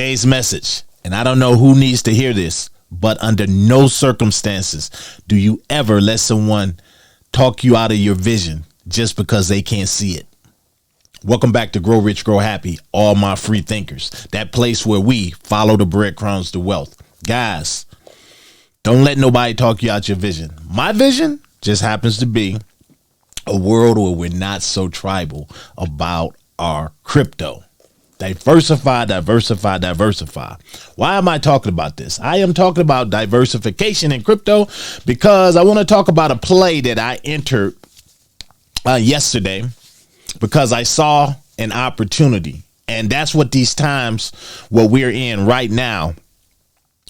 Today's message, and I don't know who needs to hear this, but under no circumstances do you ever let someone talk you out of your vision just because they can't see it. Welcome back to Grow Rich, Grow Happy, all my free thinkers, that place where we follow the breadcrumbs to wealth. Guys, don't let nobody talk you out your vision. My vision just happens to be a world where we're not so tribal about our crypto. Diversify, diversify, diversify. Why am I talking about this? I am talking about diversification in crypto because I want to talk about a play that I entered yesterday because I saw an opportunity. And that's what these times what we're in right now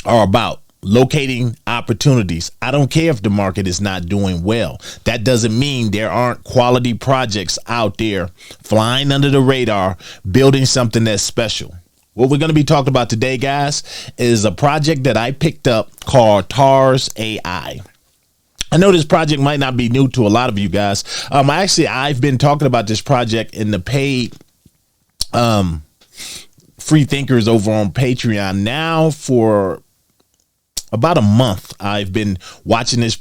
are about. Locating opportunities. I don't care if the market is not doing well. That doesn't mean there aren't quality projects out there flying under the radar, building something that's special. What we're going to be talking about today, guys, is a project that I picked up called TARS AI. I know this project might not be new to a lot of you guys. I've been talking about this project in the paid free thinkers over on Patreon now for about a month. I've been watching this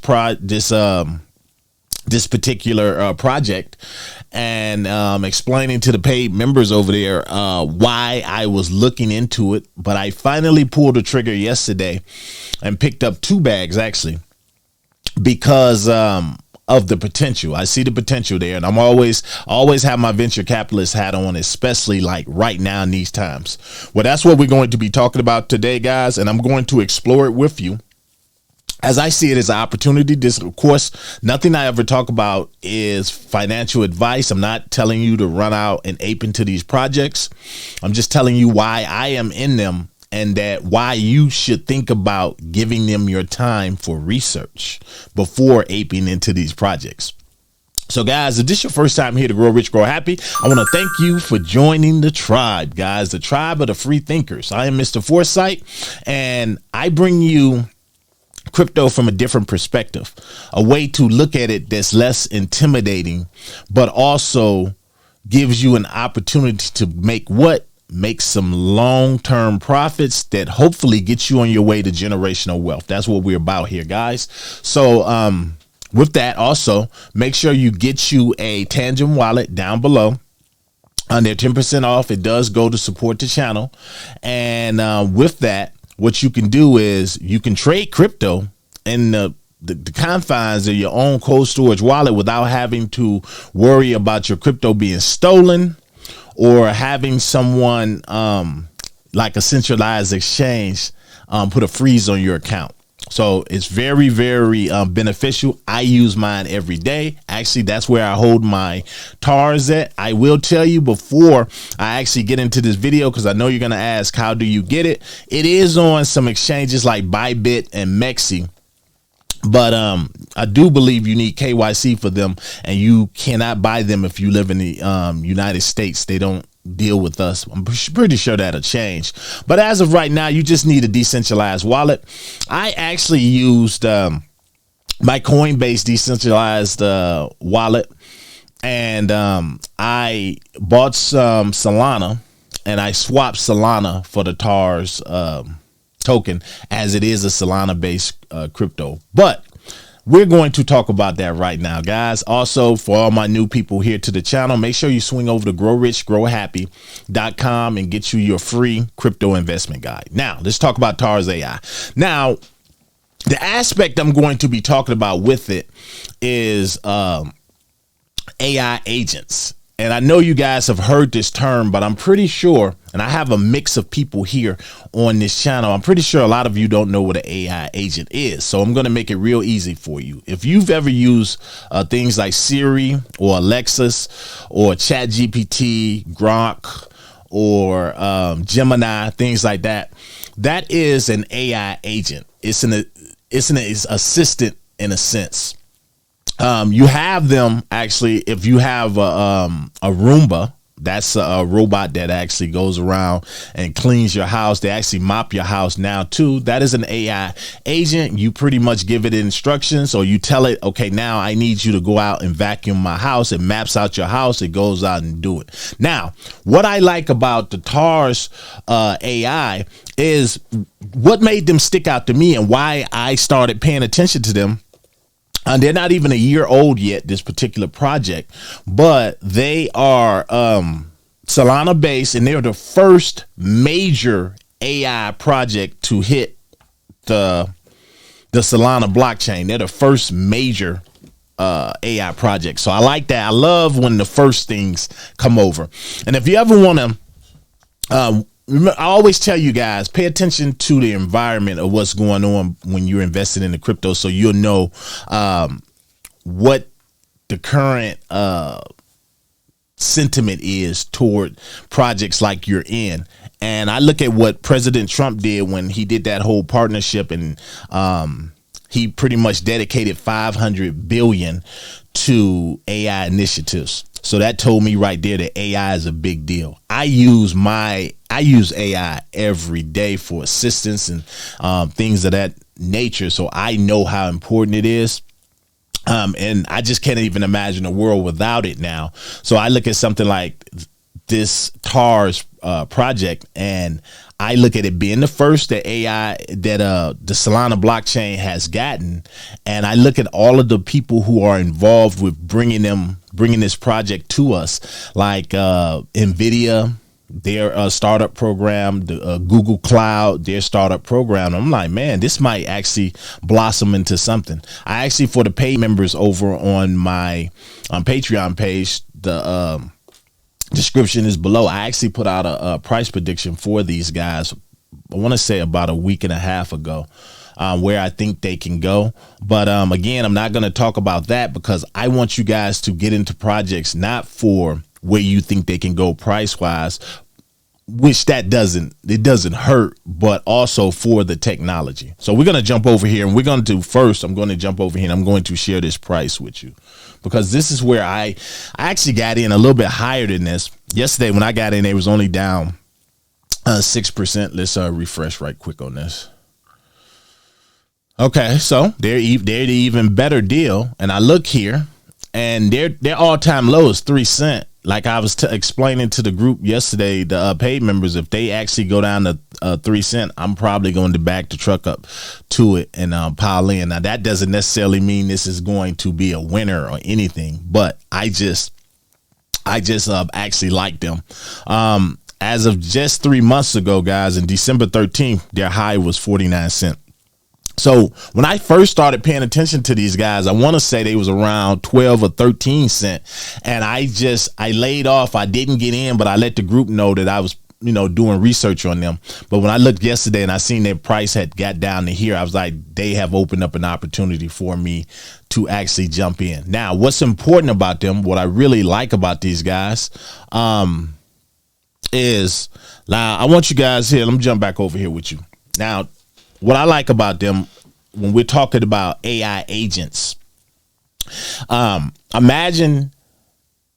particular project and explaining to the paid members over there why I was looking into it. But I finally pulled the trigger yesterday and picked up 2 bags actually because of the potential. I see the potential there, and I'm always have my venture capitalist hat on, especially like right now in these times. Well, that's what we're going to be talking about today, guys, and I'm going to explore it with you. As I see it as an opportunity. This, of course, nothing I ever talk about is financial advice. I'm not telling you to run out and ape into these projects. I'm just telling you why I am in them and that why you should think about giving them your time for research before aping into these projects. So, guys, if this is your first time here to Grow Rich, Grow Happy, I want to thank you for joining the tribe, guys, the tribe of the free thinkers. I am Mr. Foresight, and I bring you crypto from a different perspective, a way to look at it that's less intimidating, but also gives you an opportunity to make some long-term profits that hopefully get you on your way to generational wealth. That's what we're about here, guys. So with that, also make sure you get you a Tangent wallet down below. They're 10% off. It does go to support the channel. And with that, what you can do is you can trade crypto in the confines of your own cold storage wallet without having to worry about your crypto being stolen or having someone like a centralized exchange put a freeze on your account. So it's very, very beneficial. I use mine every day. Actually, that's where I hold my TARS at. I will tell you before I actually get into this video, because I know you're going to ask, how do you get it? It is on some exchanges like Bybit and Mexi. But I do believe you need KYC for them, and you cannot buy them if you live in the United States. They don't deal with us. I'm pretty sure that'll change. But as of right now, you just need a decentralized wallet. I actually used my Coinbase decentralized wallet, and I bought some Solana, and I swapped Solana for the TARS token, as it is a Solana based crypto. But we're going to talk about that right now, guys. Also, for all my new people here to the channel, make sure you swing over to growrichgrowhappy.com and get you your free crypto investment guide. Now, let's talk about TARS AI. Now, the aspect I'm going to be talking about with it is AI agents. And I know you guys have heard this term, but I'm pretty sure, and I have a mix of people here on this channel, I'm pretty sure a lot of you don't know what an AI agent is. So I'm going to make it real easy for you. If you've ever used things like Siri or Alexis or ChatGPT, Grok, or Gemini, things like that, that is an AI agent. It's an assistant in a sense. You have them actually, if you have a Roomba, That's a robot that actually goes around and cleans your house. They actually mop your house now too. That is an AI agent. You pretty much give it instructions, or you tell it, okay, now I need you to go out and vacuum my house. It maps out your house. It goes out and do it. Now, what I like about the TARS AI is what made them stick out to me and why I started paying attention to them. They're not even a year old yet, this particular project, but they are Solana based, and they're the first major AI project to hit the Solana blockchain. They're the first major AI project. So I like that. I love when the first things come over. And if you ever want to, I always tell you guys, pay attention to the environment of what's going on when you're investing in the crypto, so you'll know what the current sentiment is toward projects like you're in. And I look at what President Trump did when he did that whole partnership, and he pretty much dedicated $500 billion to AI initiatives. So that told me right there that AI is a big deal. I use AI every day for assistance and things of that nature. So I know how important it is. And I just can't even imagine a world without it now. So I look at something like this TARS project, and I look at it being the first that AI that the Solana blockchain has gotten, and I look at all of the people who are involved with bringing this project to us, like NVIDIA, their startup program, the Google Cloud, their startup program. I'm like, man, this might actually blossom into something. I actually, for the paid members over on my Patreon page, the description is below. I actually put out a price prediction for these guys, I want to say about a week and a half ago, where I think they can go. But again, I'm not going to talk about that because I want you guys to get into projects not for where you think they can go price wise, which it doesn't hurt, but also for the technology. So we're going to jump over here, and we're going to do first. I'm going to jump over here and I'm going to share this price with you, because this is where I actually got in a little bit higher than this. Yesterday when I got in, it was only down 6%. Let's refresh right quick on this. Okay, so they're the even better deal. And I look here, and their all-time low is 3 cents. Like I was explaining to the group yesterday, the paid members, if they actually go down to 3 cents, I'm probably going to back the truck up to it and pile in. Now, that doesn't necessarily mean this is going to be a winner or anything, but I just actually like them. As of just 3 months ago, guys, in December 13th, their high was 49 cents. So when I first started paying attention to these guys, I want to say they was around 12 or 13 cents. And I laid off. I didn't get in, but I let the group know that I was, doing research on them. But when I looked yesterday and I seen their price had got down to here, I was like, they have opened up an opportunity for me to actually jump in. Now, what's important about them, what I really like about these guys, is now I want you guys here. Let me jump back over here with you. Now, what I like about them when we're talking about AI agents, imagine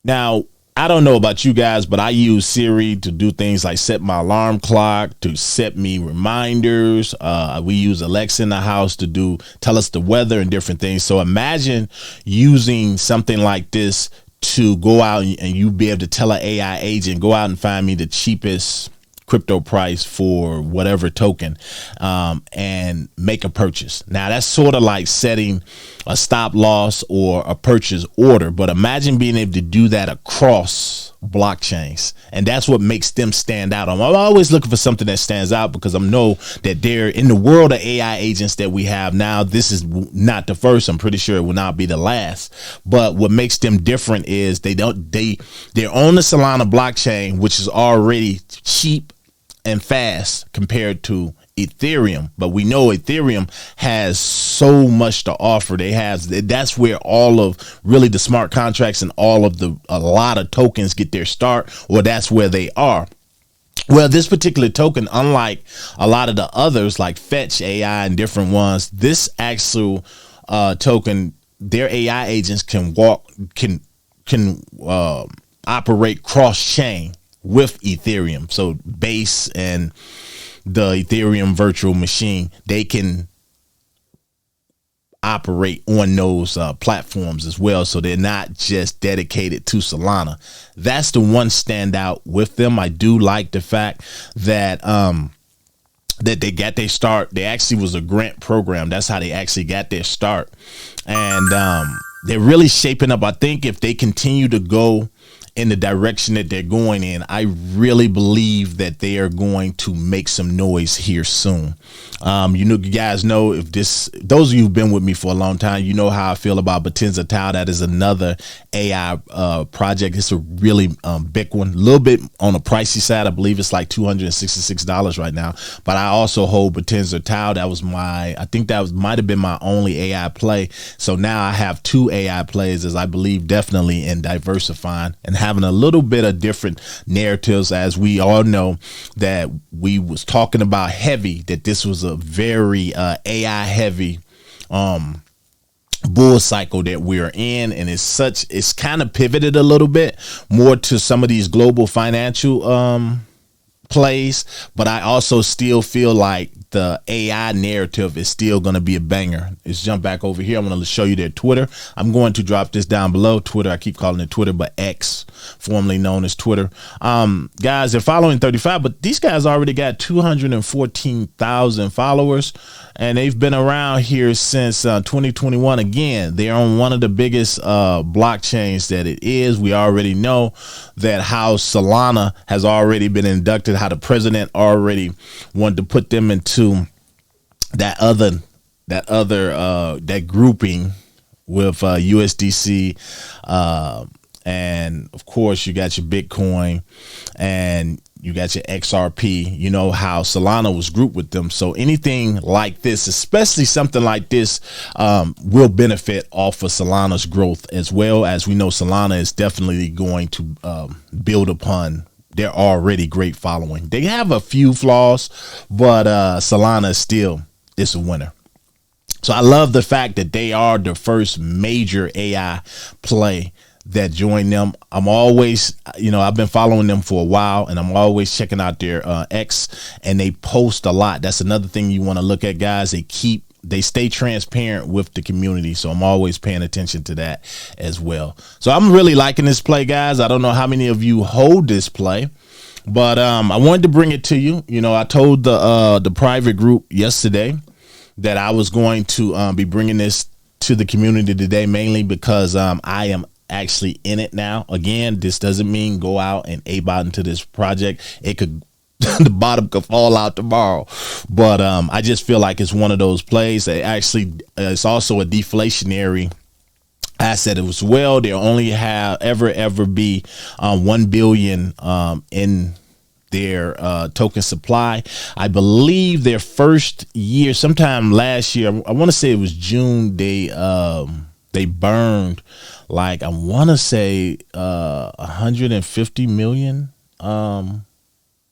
now, I don't know about you guys, but I use Siri to do things like set my alarm clock, to set me reminders. We use Alexa in the house to tell us the weather and different things. So imagine using something like this to go out and you be able to tell an AI agent, go out and find me the cheapest crypto price for whatever token, and make a purchase. Now that's sort of like setting a stop loss or a purchase order, but imagine being able to do that across blockchains, and that's what makes them stand out. I'm always looking for something that stands out because I know that they're in the world of AI agents that we have now. This is not the first. I'm pretty sure it will not be the last. But what makes them different is they're on the Solana blockchain, which is already cheap and fast compared to Ethereum. But we know Ethereum has so much to offer. That's where all of really the smart contracts and a lot of tokens get their start, or that's where they are. Well, this particular token, unlike a lot of the others like Fetch AI and different ones, this actual token, their AI agents can operate cross-chain with Ethereum. So Base and the Ethereum virtual machine, they can operate on those platforms as well. So they're not just dedicated to Solana. That's the one standout with them. I do like the fact that that they got their start. They actually was a grant program. That's how they actually got their start. And they're really shaping up. I think if they continue to go in the direction that they're going in, I really believe that they are going to make some noise here soon. You guys know, if those of you who've been with me for a long time, you know how I feel about Potenza Tau. That is another AI project. It's a really big one, a little bit on the pricey side. I believe it's like $266 right now, but I also hold Potenza Tau. That was I think that might have been my only AI play. So now I have 2 AI plays, as I believe definitely in diversifying and having a little bit of different narratives. As we all know, that we was talking about heavy, that this was a very AI heavy bull cycle that we're in, and it's kind of pivoted a little bit more to some of these global financial plays, but I also still feel like the AI narrative is still going to be a banger. Let's jump back over here. I'm going to show you their Twitter. I'm going to drop this down below. Twitter, I keep calling it Twitter, but X, formerly known as Twitter. Guys, they're following 35, but these guys already got 214,000 followers, and they've been around here since 2021. Again, they're on one of the biggest blockchains that it is. We already know that how Solana has already been inducted, how the president already wanted to put them into that grouping with USDC, and of course you got your Bitcoin and you got your XRP. You know how Solana was grouped with them. So anything like this, especially something like this, will benefit off of Solana's growth, as well. As we know, Solana is definitely going to build upon their already great following. They have a few flaws, but Solana still is a winner. So I love the fact that they are the first major AI play that joined them. I'm always, I've been following them for a while, and I'm always checking out their X, and they post a lot. That's another thing you want to look at, guys. They stay transparent with the community. So I'm always paying attention to that as well. So I'm really liking this play, guys. I don't know how many of you hold this play, but I wanted to bring it to you. I told the private group yesterday that I was going to be bringing this to the community today, mainly because I am actually in it now. Again, this doesn't mean go out and ape-out into this project. It could the bottom could fall out tomorrow, but I just feel like it's one of those plays that actually it's also a deflationary asset as well. There only have ever be 1 billion in their token supply. I believe their first year, sometime last year, I want to say it was June, they burned like, I want to say 150 million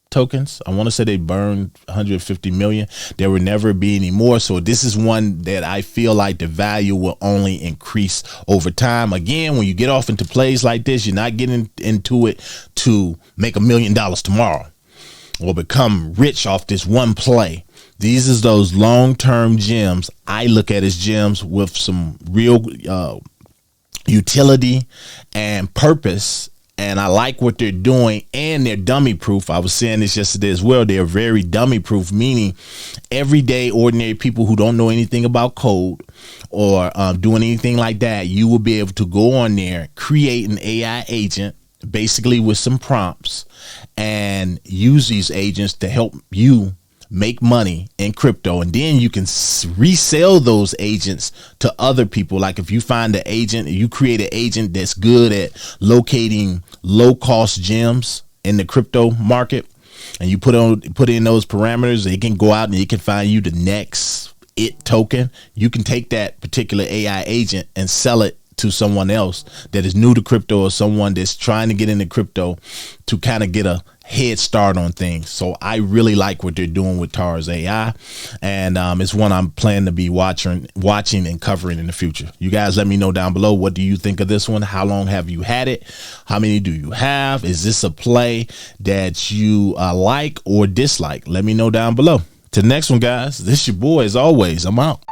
tokens. I want to say they burned 150 million. There will never be any more. So this is one that I feel like the value will only increase over time. Again, when you get off into plays like this, you're not getting into it to make $1 million tomorrow or become rich off this one play. These is those long-term gems. I look at as gems with some real utility and purpose. And I like what they're doing, and they're dummy proof. I was saying this yesterday as well. They're very dummy proof, meaning everyday ordinary people who don't know anything about code or doing anything like that, you will be able to go on there, create an AI agent, basically with some prompts, and use these agents to help you make money in crypto. And then you can resell those agents to other people. Like if you find an agent, you create an agent that's good at locating low cost gems in the crypto market, and you put in those parameters, it can go out and it can find you the next token. You can take that particular AI agent and sell it to someone else that is new to crypto or someone that's trying to get into crypto to kind of get a head start on things. So I really like what they're doing with TARS AI, and it's one I'm planning to be watching and covering in the future. You guys let me know down below, what do you think of this one? How long have you had it? How many do you have? Is this a play that you like or dislike? Let me know down below. Till the next one, guys, this your boy. As always, I'm out.